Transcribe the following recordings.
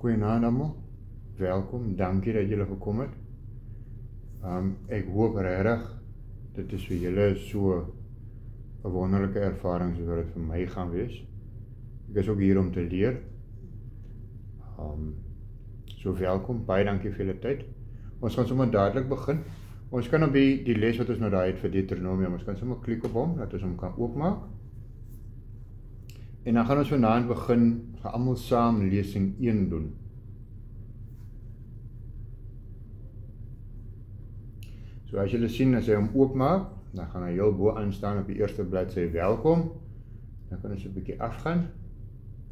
Goeienaand almal, welkom, dankie dat julle gekom het. Ek hoop regtig, dit is vir julle so 'n wonderlike ervaring soos wat dit vir my gaan wees. Ek is ook hier om te leer. So welkom, baie dankie vir julle tyd. Ons gaan sommer dadelik begin. Ons kan op die les wat ons nou daar het vir Deuteronomium, ons kan sommer klik op hom, dat ons hom kan oopmaak. En dan gaan ons vanaand begin, gaan almal saam lesing 1 doen. So as julle sien, as hy hom oopmaak, dan gaan hy heel bo aan staan op die eerste bladsy welkom. Dan kan ons 'n bietjie afgaan.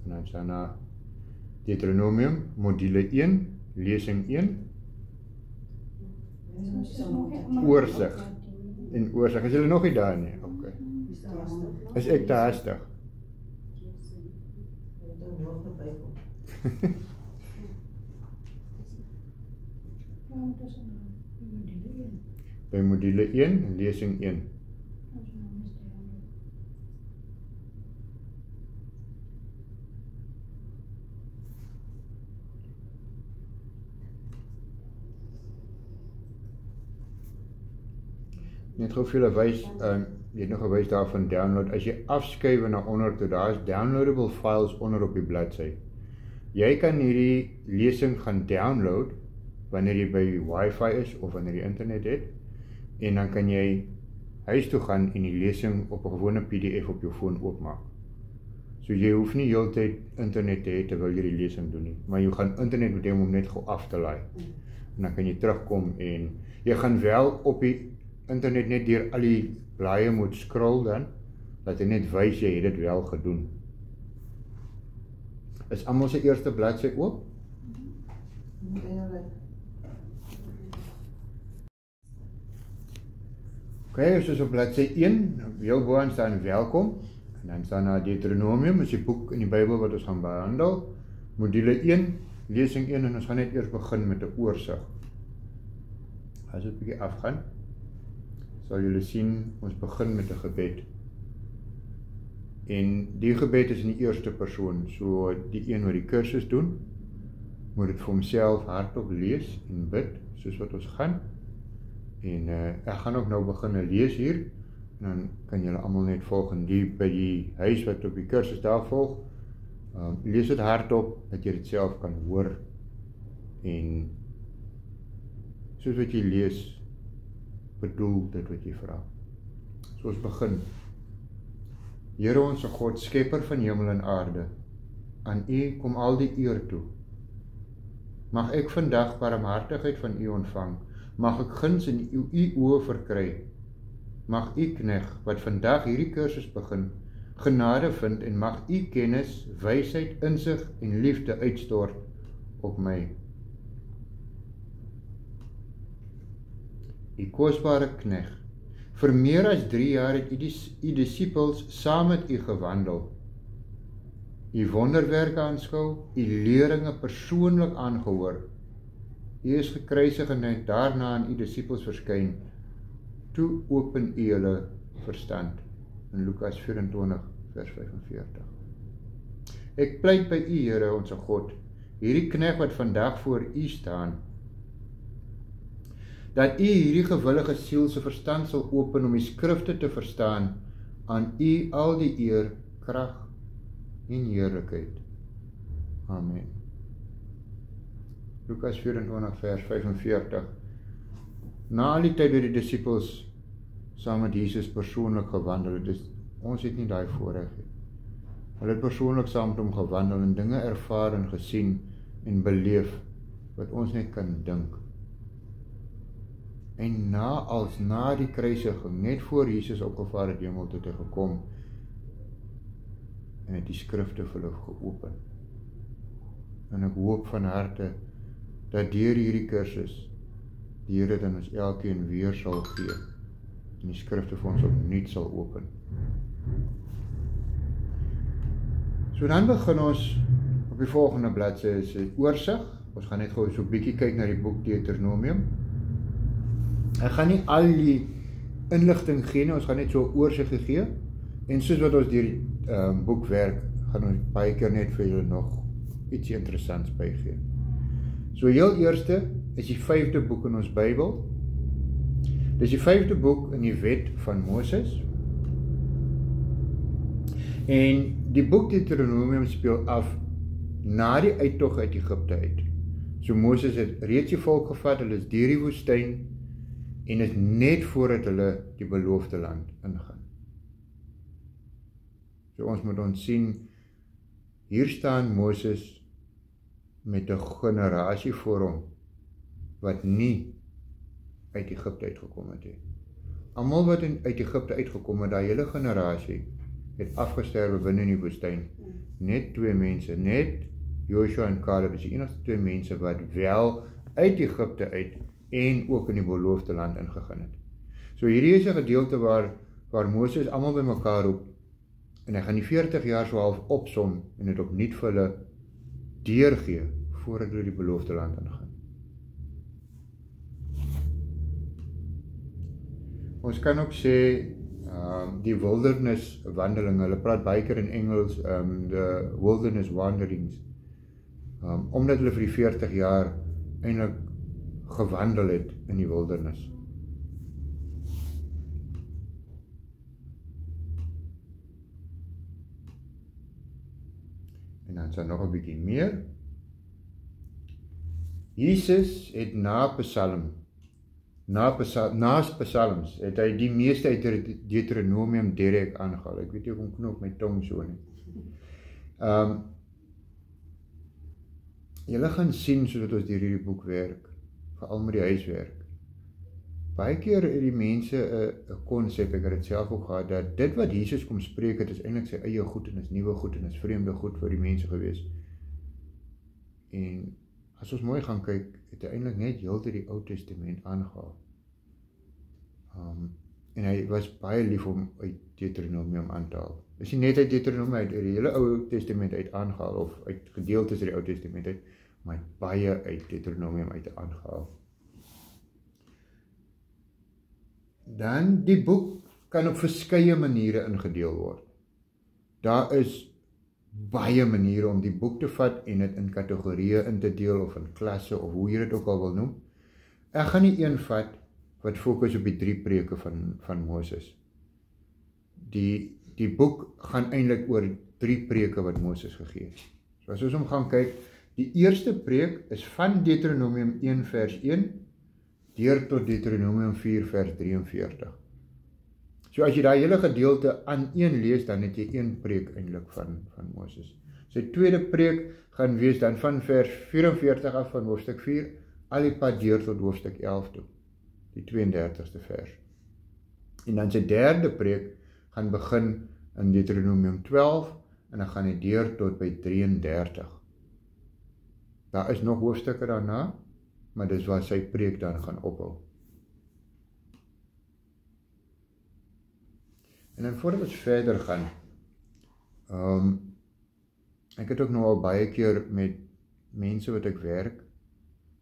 En dan staan daar Deuteronomium, module 1, lesing 1. Oorsig. En oorsig, is julle nog nie daar nie? Okay. Is ek te hastig? By module 1, lesing 1. Net gou vir julle wys, jy het nog gewys daarvan download. As jy afskuif na onder toe, daar is downloadable files onder op die bladsy. Jy kan hierdie lesing gaan download wanneer jy by Wi-Fi is of wanneer jy internet het, en dan kan jy huis toe gaan en die lesing op 'n gewone PDF op jou foon oopmaak. So jy hoef nie heeltyd internet te hê terwyl jy die lesing doen nie, maar jy gaan internet moet hê om net gou af te laai. En dan kan jy terugkom en jy gaan wel op die internet net deur al die blaaie moet scroll dan, dat jy net wys jy het dit wel gedoen. Is almal se eerste bladsy oop? Okay, soos op bladsy 1, heel boaan staan welkom, en dan staan daar Deuteronomium, is die boek in die Bybel wat ons gaan behandel, module 1, lesing 1, en ons gaan net eers begin met 'n oorsig. As dit 'n bietjie afgaan, sal julle sien, ons begin met 'n gebed. En die gebed is in die eerste persoon, so die een wat die kursus doen, moet dit vir homself hardop lees en bid, soos wat ons gaan. En ek gaan ook nou begin lees hier, en dan kan julle almal net volg, en by die huis wat op die kursus daar volg, lees dit hardop, dat jy dit self kan hoor, en soos wat jy lees, bedoel dit wat jy vra. So ons begin. Here ons God, skepper van hemel en aarde, aan U kom al die eer toe. Mag ek vandag barmhartigheid van U ontvang, mag ek guns in U oë verkry. Mag U knegt wat vandag hierdie kursus begin, genade vind en mag U kennis, wysheid, insig en liefde uitstort op my. U kosbare knegt, vir meer as 3 jaar het U disippels saam met U gewandel, U wonderwerke aanskou, U leringe persoonlik aangehoor. U is gekruisig en het daarna aan U disippels verskyn. Toe open U hulle verstand. In Lukas 24 vers 45. Ek pleit by U, Here ons God, hierdie knegt wat vandag voor U staan, dat U hierdie gewillige siel se verstand sal open om die skrifte te verstaan, aan U al die eer, krag en heerlikheid. Amen. Lukas 24 vers 45. Na al die tyd het die disippels saam met Jesus persoonlik gewandel, dus ons het nie daai voorreg nie. Hulle het persoonlik saam met hom gewandel en dinge ervaar en gesien en beleef wat ons net kan dink. En na die kruisiging, net voor Jesus opgevaar het hemel toe gekom, en het die skrifte vir hulle geopen. En ek hoop van harte, dat deur hierdie kursus, die Here dan ons elkeen weer sal gee, en die skrifte vir ons opnuut sal open. So dan begin ons, op die volgende bladsy is oorsig, ons gaan net gou so 'n bietjie kyk na die boek Deuteronomium. Ek gaan nie al die inligting gee nie, ons gaan net so 'n oorsig gee, en soos wat ons deur die boek werk, gaan ons baie keer net vir julle nog ietsie interessants bygee. So heel eerste is die 5de boek in ons Bybel. Dis die 5de boek in die wet van Moses. En die boek Deuteronomium speel af na die uittog uit Egipte uit. So Moses het reeds die volk gevat, hulle is deur die woestyn en is net voordat hulle die beloofde land ingaan. So ons moet ons sien, hier staan Moses met 'n generasie voor hom wat nie uit Egipte uitgekom het. Almal wat uit Egipte uitgekom het, daai hele generasie het afgesterwe binne in die woestyn. Net 2 mense, net Joshua en Caleb is die enigste 2 mense wat wel uit Egipte uit en ook in die beloofde land ingegaan het. So hierdie is 'n gedeelte waar Moses almal bymekaar roep en hy gaan die 40 jaar so half opsom en dit opnuut vir hulle deurgee voordat hulle die beloofde land ingaan. Ons kan ook sê die wilderness wandeling, hulle praat baie keer in Engels the wilderness wanderings, omdat hulle vir die 40 jaar eintlik gewandel het in die wildernis. En dan is daar nog 'n bietjie meer. Jesus het na psalms, het hy die meeste uit Deuteronomium direk aangehaal. Ek weet nie hoe knop my tong so nie. Julle gaan sien sodat ons deur hierdie boek werk, veral met die huiswerk. Baie keer het die mense 'n konsep, ek het dit self ook gehad, dat dit wat Jesus kom spreek het, is eintlik sy eie goed en is nuwe goed en is vreemde goed vir die mense gewees. En as ons mooi gaan kyk, het hy eintlik net heeltyd die Ou Testament aangehaal. En hy was baie lief om uit Deuteronomium aan te haal. Dis nie net uit Deuteronomium uit die hele Ou Testament uit aangehaal, of uit gedeeltes uit die Ou Testament uit, maar baie uit Deuteronomium uit aangehaal. Dan, die boek kan op verskeie maniere ingedeel word. Daar is baie maniere om die boek te vat en dit in kategorieë in te deel, of in klasse, of hoe jy dit ook al wil noem. Ek gaan nie een vat wat fokus op die 3 preke van Moses. Die boek gaan eintlik oor 3 preke wat Moses gegee het. So as ons hom gaan kyk, die eerste preek is van Deuteronomium 1 vers 1 deur tot Deuteronomium 4 vers 43. So as jy daai hele gedeelte aan een lees, dan het jy 1 preek eintlik van Moses. Sy tweede preek gaan wees dan van vers 44 af van hoofstuk 4, al die pad deur tot hoofstuk 11 toe, die 32ste vers. En dan sy derde preek gaan begin in Deuteronomium 12 en dan gaan hy deur tot by 33. Daar is nog hoofstukke daarna, maar dis waar sy preek dan gaan ophou. En dan voordat ons verder gaan, ek het ook nou al baie keer met mense wat ek werk,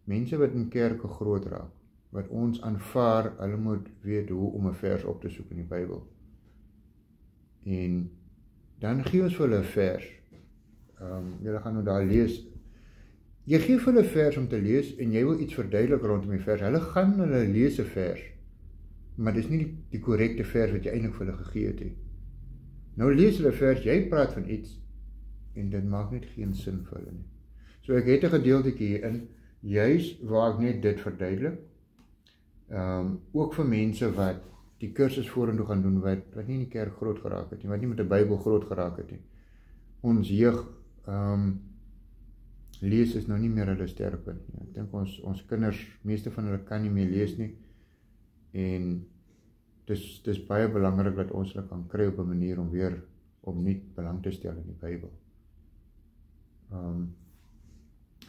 mense wat in kerke groot raak, wat ons aanvaar, hulle moet weet hoe om 'n vers op te soek in die Bybel. En dan gee ons vir hulle 'n vers. Julle gaan nou daar lees. Jy gee vir hulle 'n vers om te lees en jy wil iets verduidelik rondom die vers. Hulle lees 'n vers, maar dis nie die korrekte vers wat jy eintlik vir hulle gegee het. Nou lees hulle 'n vers, jy praat van iets en dit maak net geen sin vir hulle nie. So ek het 'n gedeeltjie hierin, juis waar ek net dit verduidelik. Ook vir mense wat die kursus vorentoe gaan doen, wat nie in die kerk groot geraak het nie, wat nie met die Bybel groot geraak het nie. Ons jeug lees is nou nie meer hulle sterkpunt nie. Ek dink ons kinders, meeste van hulle kan nie meer lees nie, en dis baie belangrik dat ons hulle kan kry op 'n manier om weer opnuut belang te stel in die Bybel.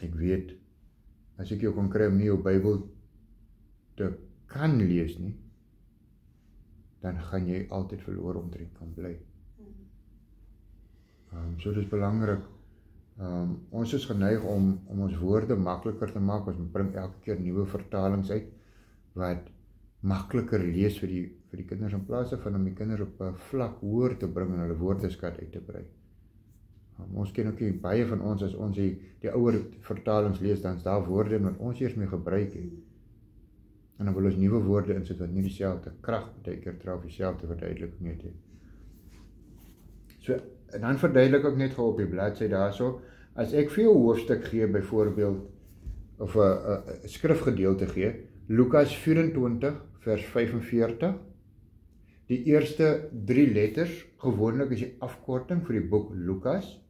Ek weet, as ek jou kon kry om nie jou Bybel te kan lees nie, dan gaan jy altyd verlore omtrent kan bly. So dit is belangrik. Ons is geneig om ons woorde makliker te maak. Ons bring elke keer nuwe vertalings uit wat makliker lees vir die kinders, in plaas van om die kinders op 'n vlak hoër te bring en hulle woordeskat uit te brei. Ons ken ook nie, baie van ons, as ons die ouer vertalings lees, dan is daar woorde wat ons eers mee gebruik het. En dan wil ons nuwe woorde insit wat nie dieselfde krag baie keer trou of dieselfde verduideliking het. So, en dan verduidelik ek net gou op die bladsy daarso, as ek vir jou hoofstuk gee, byvoorbeeld, of 'n skrifgedeelte gee, Lukas 24 vers 45, die eerste 3 letters, gewoonlik is die afkorting vir die boek Lukas,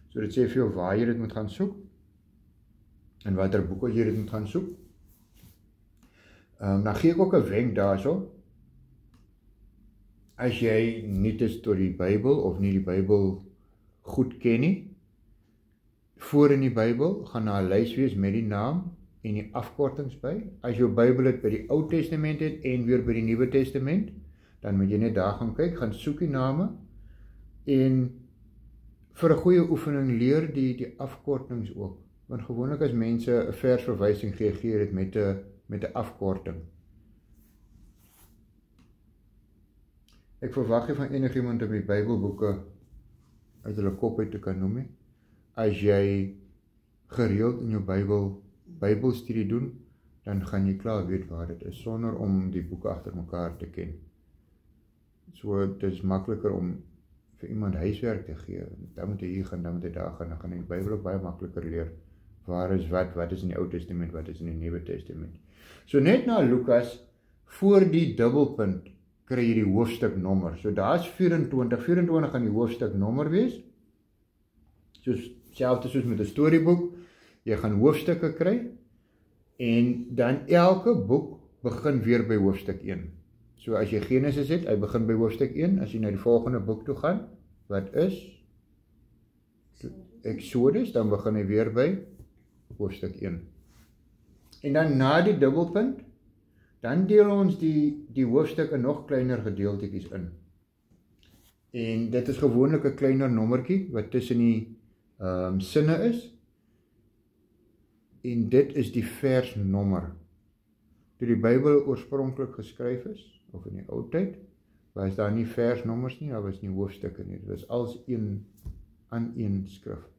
so dit sê vir jou waar jy dit moet gaan soek, en watter boek jy dit moet gaan soek. Dan gee ek ook 'n wenk daarso, as jy nie is tot die Bybel, of nie die Bybel goed ken nie, voor in die Bybel, gaan na 'n lys wees met die naam en die afkortings by. As jou Bybel dit by die Ou Testament het en weer by die Nuwe Testament, dan moet jy net daar gaan kyk, gaan soek die name, en vir 'n goeie oefening leer die afkortings ook. Want gewoonlik as mense 'n versverwysing gee dit met 'n afkorting. Ek verwag nie van enigiemand om die Bybelboeke uit hulle kop uit te kan noem nie. As jy gereeld in jou Bybelstudie doen, dan gaan jy klaar weet waar dit is, sonder om die boeke agter mekaar te ken. So, dit is makliker om vir iemand huiswerk te gee. Dan moet hy hier gaan, dan moet hy daar gaan, dan gaan hy die Bybel ook baie makliker leer. Waar is wat is in die Ou Testament, wat is in die Nuwe Testament. So net na Lukas, voor die dubbelpunt, kry jy die hoofstuknommer. So daar is 24 gaan die hoofstuknommer wees. Selfs soos met 'n storieboek, jy gaan hoofstukke kry, en dan elke boek begin weer by hoofstuk 1. So as jy Genesis het, hy begin by hoofstuk 1, as jy na die volgende boek toe gaan, wat is Exodus, dan begin hy weer by hoofstuk 1. En dan na die dubbelpunt, dan deel ons die hoofstukke nog kleiner gedeeltetjies in. En dit is gewoonlik 'n kleiner nommertjie, wat tussen die sinne is, en dit is die versnommer. Toe die Bybel oorspronklik geskryf is, of in die ou tyd, was daar nie versnommers nie, daar was nie hoofstukke nie, dit was als een aan een skrif.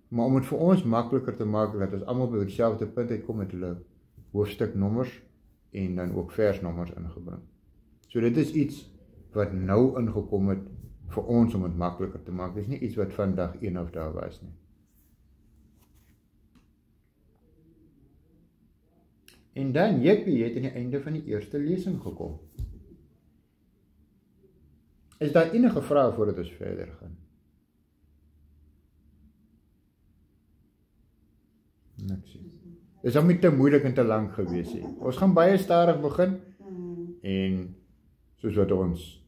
Maar om dit vir ons makliker te maak, dat ons almal by dieselfde punt uitkom met hulle hoofstuknommers, en dan ook versnommers ingebring. So dit is iets wat nou ingekom het vir ons om dit makliker te maak. Dit is nie iets wat vandag een of daar was nie. En dan, jy het aan die einde van die eerste lesing gekom. Is daar enige vrae voordat ons verder gaan? Niks. Dit is al nie te moeilik en te lank gewees nie. Ons gaan baie stadig begin, en soos wat ons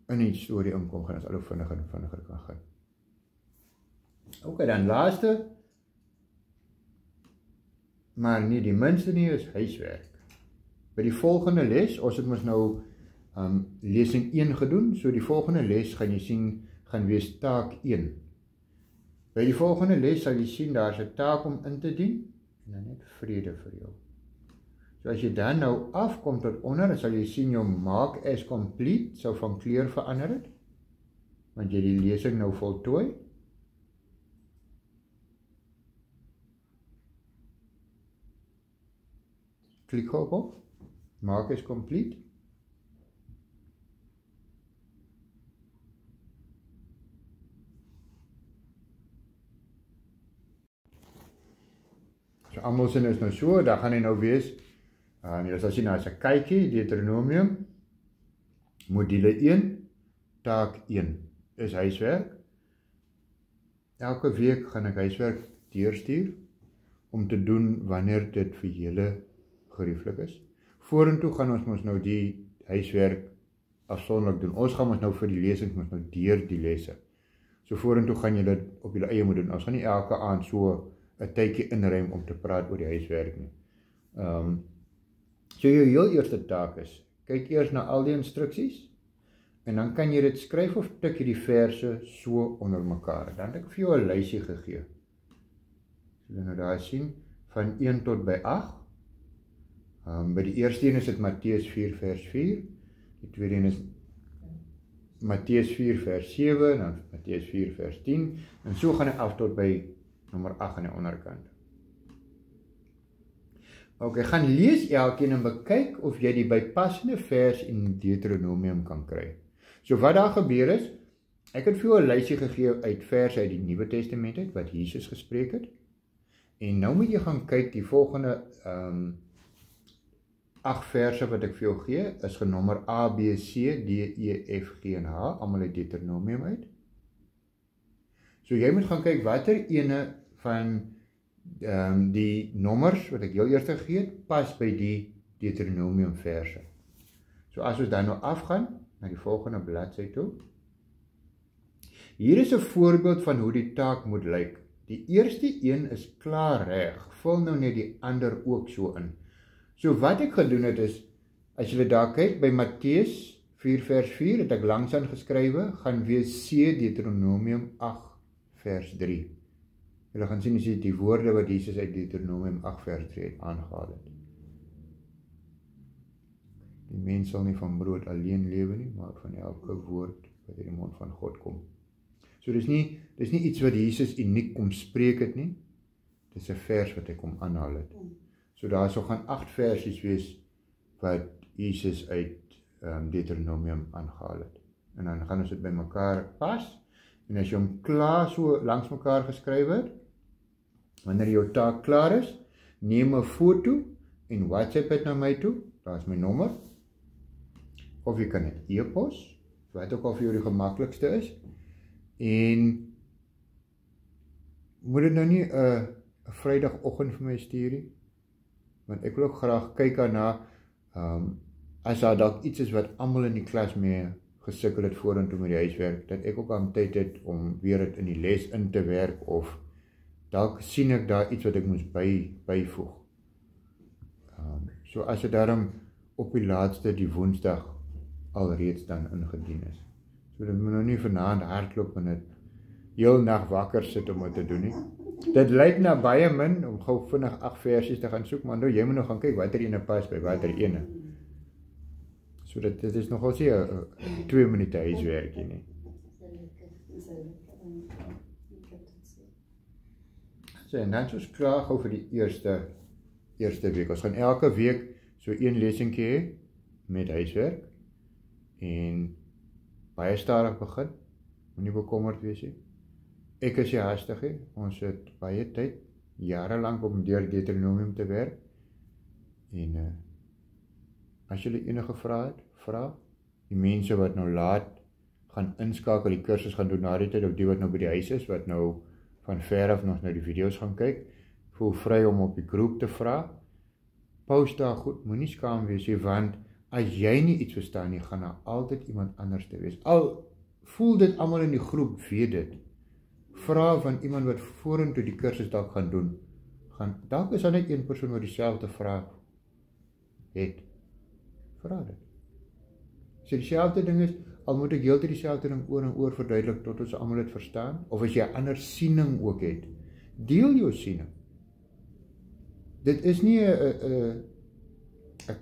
in die storie inkom, gaan ons al hoe vinniger kan gaan. Ok, dan laaste, maar nie die minste nie, is huiswerk. By die volgende les, ons het ons nou lesing 1 gedoen, so die volgende les gaan jy sien, gaan wees taak 1. By die volgende les sal jy sien, daar is 'n taak om in te dien, en dan net vrede vir jou. So as jy dan nou afkom tot onder, dan sal jy sien jou mark as complete, sou van kleur verander het, want jy die lesing nou voltooi. Klik op, mark as complete. So almal sin is nou so, daar gaan hy nou wees, jy sal sien, daar is 'n kykie, Deuteronomium, module 1, taak 1, is huiswerk. Elke week gaan ek huiswerk deurstuur, om te doen wanneer dit vir julle gerieflik is. Vorentoe gaan ons mos nou die huiswerk afsonderlik doen. Ons gaan ons nou vir die lesings mos nou deur die lesse. So vorentoe gaan julle dit op julle eie moet doen. Ons gaan nie elke aand so 'n tydjie inruim om te praat oor die huiswerk nie. So jou heel eerste taak is, kyk eers na al die instruksies, en dan kan jy dit skryf of tik jy die verse so onder mekaar. Dan het ek vir jou 'n lysie gegee. So jy nou daar sien, van 1 tot by 8. By die eerste een is dit Matteus 4 vers 4, die tweede een is Matteus 4 vers 7, en dan Matteus 4 vers 10, en so gaan ek af tot by nommer 8 aan die onderkant. Ok, gaan lees elkeen en bekyk of jy die bypassende vers in Deuteronomium kan kry. So wat daar gebeur is, ek het vir jou 'n lysie gegee uit verse uit die Nuwe Testament uit, wat Jesus gespreek het, en nou moet jy gaan kyk, die volgende 8 verse wat ek vir jou gee, is genommer A, B, C, D, E, F, G en H, almal uit Deuteronomium uit. So jy moet gaan kyk watter ene van die nommers wat ek heel eers gegee het, pas by die Deuteronomium verse. So as ons dan nou afgaan na die volgende bladsy toe. Hier is 'n voorbeeld van hoe die taak moet lyk. Die eerste een is klaar reg, vul nou net die ander ook so in. So wat ek gedoen het is, as julle daar kyk by Matteus 4 vers 4, het ek langsaan geskrywe, gaan wees C Deuteronomium 8 vers 3. Julle gaan sien as jy die woorde wat Jesus uit Deuteronomium 8 vers 3 het aangehaal het. Die mens sal nie van brood alleen lewe nie, maar van elke woord wat uit die mond van God kom. So dis nie iets wat Jesus uniek kom spreek het nie, dis 'n vers wat hy kom aanhaal het. So daar sal gaan 8 versies wees wat Jesus uit Deuteronomium aangehaal het. En dan gaan ons dit by mekaar pas, en as jy hom klaar so langs mekaar geskryf het, wanneer jou taak klaar is, neem 'n foto en WhatsApp het na my toe, daar is my nommer, of jy kan dit e-pos, wat ook al vir jou die gemaklikste is, en moet dit nou nie 'n Vrydagoggend vir my stuur nie, want ek wil ook graag kyk daarna, as daar dalk iets is wat almal in die klas mee gesukkel het vorentoe met die huiswerk, dat ek ook aan tyd het om weer dit in die les in te werk, of dalk sien ek daar iets wat ek moes byvoeg. So as dit daarom op die laatste die Woensdag alreeds dan ingedien is. So dit moet nou nie vanaand hardloop en dit heel nag wakker sit om dit te doen nie. Dit lyk na baie min om gou vinnig 8 versies te gaan soek, maar nou jy moet nou gaan kyk watter ene pas by watter ene. So dit is nogal se 2 minute huiswerkie nie. So en dan is klaar gou vir die eerste week. Ons gaan elke week so 1 lesingkie hê met huiswerk en baie stadig begin. Moenie bekommerd wees nie. Ek is nie hastig nie. Ons het baie tyd, jare lank om deur Deuteronomium te werk. En as julle enige vrae het, vra. Die mense wat nou laat gaan inskakel, die kursus gaan doen na die tyd, of die wat nou by die huis is, wat nou van ver af nog na die video's gaan kyk, voel vry om op die groep te vra. Post daar goed, moenie skaam wees nie, want as jy nie iets verstaan nie, gaan daar altyd iemand anders te wees. Al voel dit almal in die groep weet dit. Vra van iemand wat vorentoe die kursus dalk gaan doen. Dalk is daar net een persoon wat dieselfde vraag het. Vra dit. As dit dieselfde ding is, al moet ek heeltyd dieselfde ding oor en oor verduidelik tot ons almal dit verstaan, of as jy 'n ander siening ook het, deel jou siening. Dit is nie 'n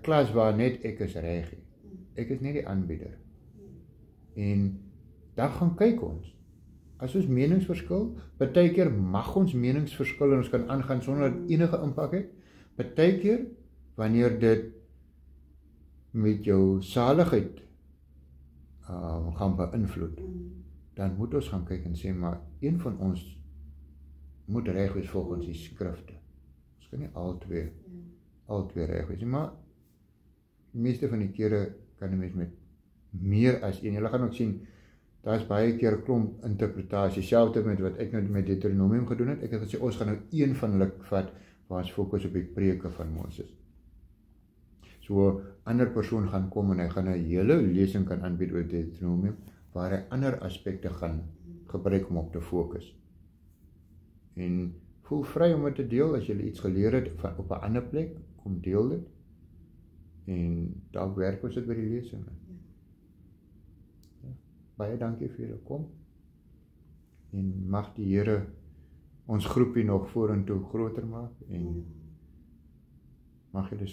klas waar net ek is reg nie. Ek is net die aanbieder. En dan gaan kyk ons. As ons meningsverskil, partykeer mag ons meningsverskil en ons kan aangaan sonder dat enige impak het. Partykeer, wanneer dit met jou saligheid gaan beïnvloed, dan moet ons gaan kyk en sê, maar een van ons moet reg wees volgens die skrifte. Ons kan nie al twee reg wees, maar meeste van die kere kan die mens met meer as een. Julle gaan ook sien, daar is baie keer 'n klomp interpretasie, selfde met wat ek nou met Deuteronomium gedoen het. Ek het gesê, ons gaan nou een van hulle vat, waar ons fokus op die preke van Moses. So, 'n ander persoon gaan kom en hy gaan 'n hele lesing kan aanbied oor Deuteronomium, waar hy ander aspekte gaan gebruik om op te fokus. En voel vry om dit te deel, as jy iets geleer het op 'n ander plek, kom deel dit. En dalk werk ons dit by die lesing. Ja, baie dankie vir julle kom. En mag die Here ons groepie nog vorentoe groter maak, en mag julle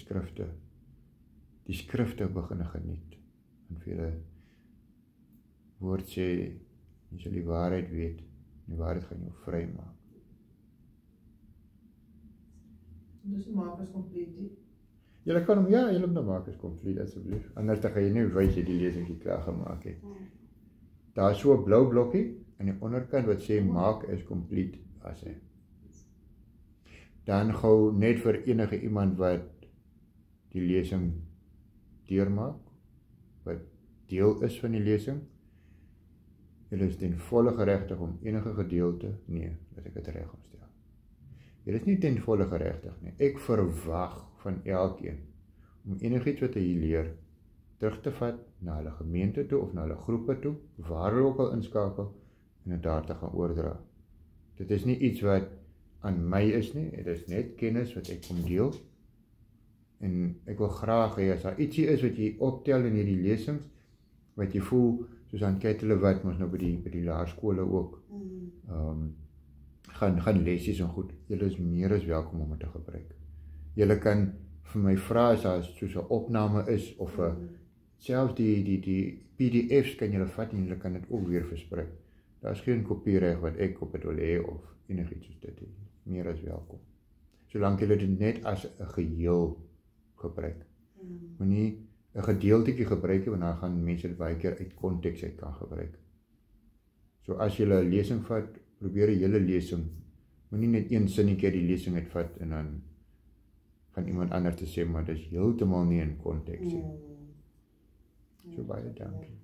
die skrifte begin geniet, en vir julle woord sê, jy sal die waarheid weet, die waarheid gaan jou vry maak. Dus maak is compleet. Julle kan hom, ja, julle moet maak is compleet, asseblief. Anders dan gaan jy nie wys jy die lesing klaar gemaak het. Daar is so 'n blou blokkie aan die onderkant wat sê maak is compleet as hy. Dan gou net vir enige iemand wat die lesing deurmaak, wat deel is van die lesing, julle is ten volle geregtig om enige gedeelte, nee, dat ek dit reg omstel. Julle is nie ten volle geregtig nie. Ek verwag van elkeen om enigiets wat hy leer terug te vat na hulle gemeente toe of na hulle groepe toe, waar hulle ook al inskakel en dit daar te gaan oordra. Dit is nie iets wat aan my is nie, dit is net kennis wat ek kom deel. En ek wil graag hê as daar ietsie is wat jy optel in hierdie lesings, wat jy voel, soos aan Ketele wat ons nou by die laerskole ook, gaan lesies en goed, julle is meer as welkom om dit te gebruik. Julle kan vir my vra as daar soos 'n opname is, of selfs die PDF's kan julle vat en julle kan dit ook weer versprei. Daar is geen kopiereg wat ek op het wil hê of enigiets soos dit. Meer as welkom. Solank julle dit net as 'n geheel gebruik. Moenie 'n gedeeltetjie gebruik, want dan gaan mense dit baie keer uit konteks uit kan gebruik. So as julle 'n lesing vat, probeer 'n hele lesing, moenie net een sinnetjie uit die lesing uitvat en dan gaan iemand anders te sê, maar dit is heeltemal nie in konteks nie. So baie dankie.